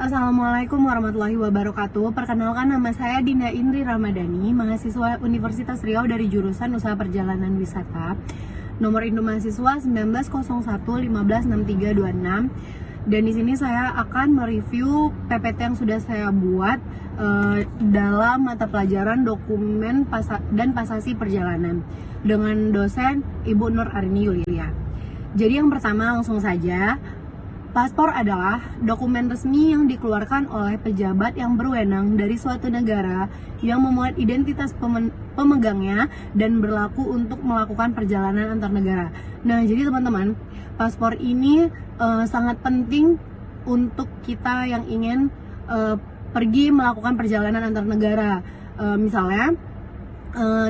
Assalamualaikum warahmatullahi wabarakatuh. Perkenalkan, nama saya Dinda Indri Ramadhani, mahasiswa Universitas Riau dari jurusan Usaha Perjalanan Wisata. Nomor induk mahasiswa 1901 156326. Dan di sini saya akan mereview PPT yang sudah saya buat dalam mata pelajaran dokumen dan pasasi perjalanan dengan dosen Ibu Nur Arini Yulia. Jadi yang pertama, langsung saja. Paspor adalah dokumen resmi yang dikeluarkan oleh pejabat yang berwenang dari suatu negara yang memuat identitas pemegangnya dan berlaku untuk melakukan perjalanan antar negara. Nah, jadi teman-teman, paspor ini sangat penting untuk kita yang ingin pergi melakukan perjalanan antar negara. Misalnya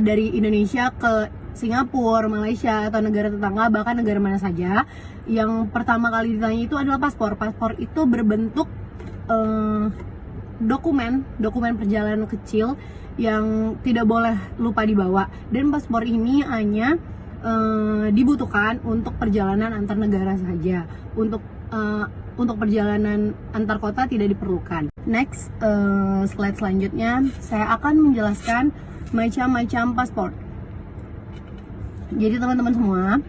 dari Indonesia ke Singapura, Malaysia, atau negara tetangga, bahkan negara mana saja, yang pertama kali ditanya itu adalah paspor. Paspor itu berbentuk dokumen perjalanan kecil yang tidak boleh lupa dibawa. Dan paspor ini hanya dibutuhkan untuk perjalanan antar negara saja. Untuk perjalanan antar kota tidak diperlukan. Next, slide selanjutnya saya akan menjelaskan macam-macam paspor. Jadi teman-teman semua,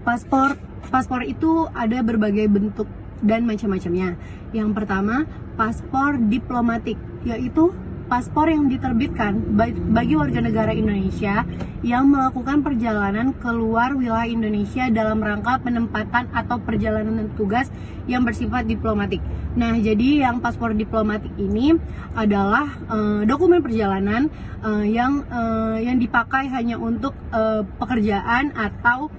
paspor itu ada berbagai bentuk dan macam-macamnya. Yang pertama, paspor diplomatik, yaitu paspor yang diterbitkan bagi warga negara Indonesia yang melakukan perjalanan keluar wilayah Indonesia dalam rangka penempatan atau perjalanan tugas yang bersifat diplomatik. Nah, jadi yang paspor diplomatik ini adalah dokumen perjalanan yang dipakai hanya untuk pekerjaan atau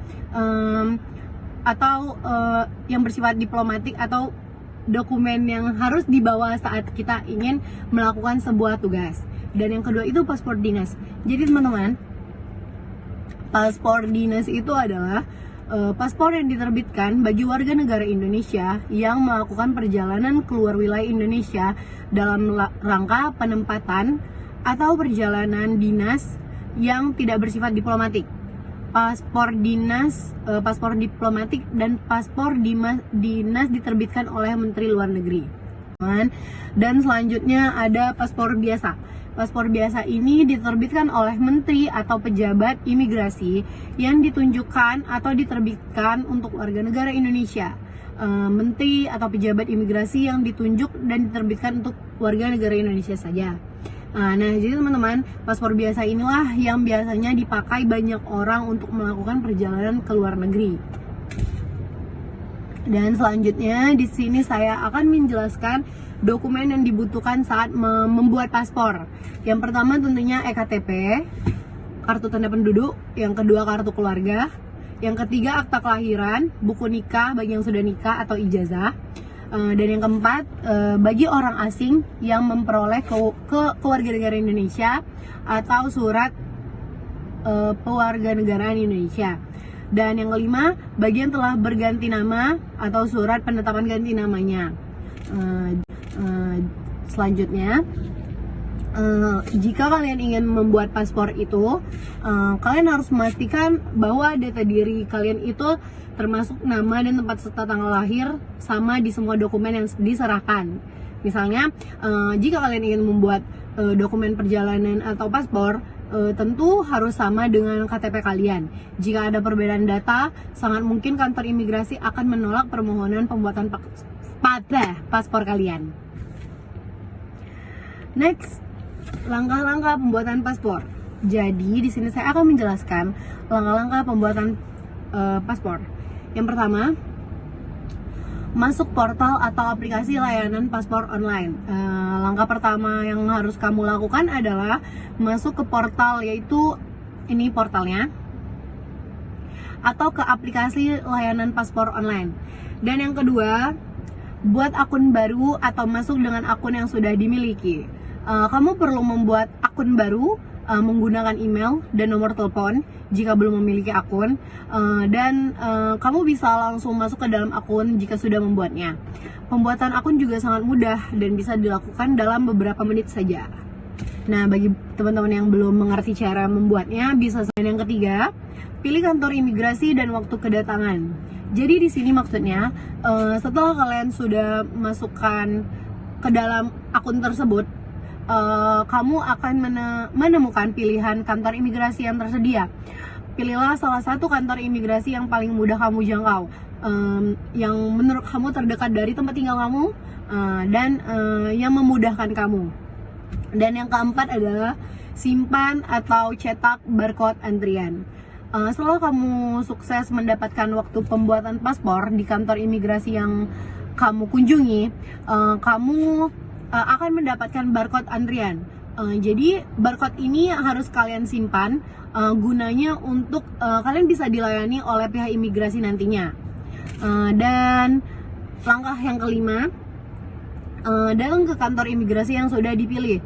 yang bersifat diplomatik, atau dokumen yang harus dibawa saat kita ingin melakukan sebuah tugas. Dan yang kedua itu paspor dinas. Jadi teman-teman, paspor dinas itu adalah paspor yang diterbitkan bagi warga negara Indonesia yang melakukan perjalanan keluar wilayah Indonesia dalam rangka penempatan atau perjalanan dinas yang tidak bersifat diplomatik. Paspor dinas, paspor diplomatik, dan paspor dinas diterbitkan oleh Menteri Luar Negeri. Dan selanjutnya ada paspor biasa. Paspor biasa ini diterbitkan oleh menteri atau pejabat imigrasi yang ditunjukkan atau diterbitkan untuk warga negara Indonesia. Menteri atau pejabat imigrasi yang ditunjuk dan diterbitkan untuk warga negara Indonesia saja. Nah, jadi teman-teman, paspor biasa inilah yang biasanya dipakai banyak orang untuk melakukan perjalanan ke luar negeri. Dan selanjutnya di sini saya akan menjelaskan dokumen yang dibutuhkan saat membuat paspor. Yang pertama tentunya EKTP, kartu tanda penduduk. Yang kedua kartu keluarga. Yang ketiga akta kelahiran, buku nikah bagi yang sudah nikah atau ijazah. Dan yang keempat, bagi orang asing yang memperoleh kewarganegaraan Indonesia atau surat pewarganegaraan Indonesia. Dan yang kelima, bagi yang telah berganti nama atau surat penetapan ganti namanya. Selanjutnya, jika kalian ingin membuat paspor itu, kalian harus memastikan bahwa data diri kalian itu termasuk nama dan tempat serta tanggal lahir sama di semua dokumen yang diserahkan. Misalnya, jika kalian ingin membuat dokumen perjalanan atau paspor, tentu harus sama dengan KTP kalian. Jika ada perbedaan data, sangat mungkin kantor imigrasi akan menolak permohonan pembuatan paspor kalian. Next, langkah-langkah pembuatan paspor. Jadi di sini saya akan menjelaskan langkah-langkah pembuatan paspor. Yang pertama, masuk portal atau aplikasi layanan paspor online. Langkah pertama yang harus kamu lakukan adalah masuk ke portal, yaitu ini portalnya, atau ke aplikasi layanan paspor online. Dan yang kedua, buat akun baru atau masuk dengan akun yang sudah dimiliki. Kamu perlu membuat akun baru menggunakan email dan nomor telepon jika belum memiliki akun, dan kamu bisa langsung masuk ke dalam akun jika sudah membuatnya. Pembuatan akun juga sangat mudah dan bisa dilakukan dalam beberapa menit saja. Nah, bagi teman-teman yang belum mengerti cara membuatnya, bisa. Dan yang ketiga, pilih kantor imigrasi dan waktu kedatangan. Jadi di sini maksudnya setelah kalian sudah masukkan ke dalam akun tersebut, kamu akan menemukan pilihan kantor imigrasi yang tersedia. Pilihlah salah satu kantor imigrasi yang paling mudah kamu jangkau, yang menurut kamu terdekat dari tempat tinggal kamu, dan yang memudahkan kamu. Dan yang keempat adalah simpan atau cetak barcode antrian. Setelah kamu sukses mendapatkan waktu pembuatan paspor di kantor imigrasi yang kamu kunjungi, kamu akan mendapatkan barcode antrian. Jadi barcode ini harus kalian simpan, gunanya untuk kalian bisa dilayani oleh pihak imigrasi nantinya. Dan langkah yang kelima, datang ke kantor imigrasi yang sudah dipilih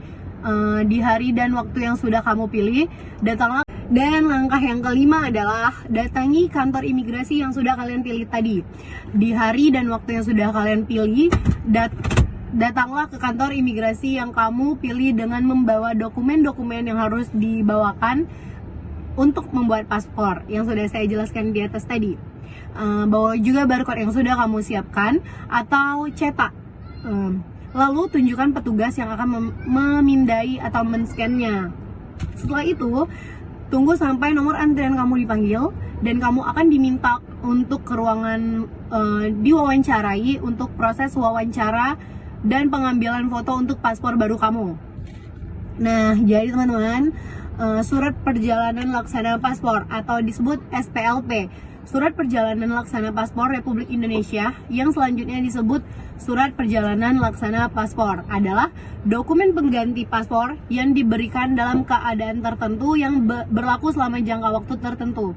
di hari dan waktu yang sudah kamu pilih. Datanglah. Dan langkah yang kelima adalah datangi kantor imigrasi yang sudah kalian pilih tadi di hari dan waktu yang sudah kalian pilih. Datanglah ke kantor imigrasi yang kamu pilih dengan membawa dokumen-dokumen yang harus dibawakan untuk membuat paspor yang sudah saya jelaskan di atas tadi. Bawa juga barcode yang sudah kamu siapkan atau cetak. Lalu tunjukkan petugas yang akan memindai atau men-scan-nya. Setelah itu, tunggu sampai nomor antrian kamu dipanggil dan kamu akan diminta untuk ke ruangan diwawancarai untuk proses wawancara dan pengambilan foto untuk paspor baru kamu. Nah, jadi teman-teman, surat perjalanan laksana paspor atau disebut SPLP, Surat Perjalanan Laksana Paspor Republik Indonesia, yang selanjutnya disebut Surat Perjalanan Laksana Paspor, adalah dokumen pengganti paspor yang diberikan dalam keadaan tertentu yang berlaku selama jangka waktu tertentu.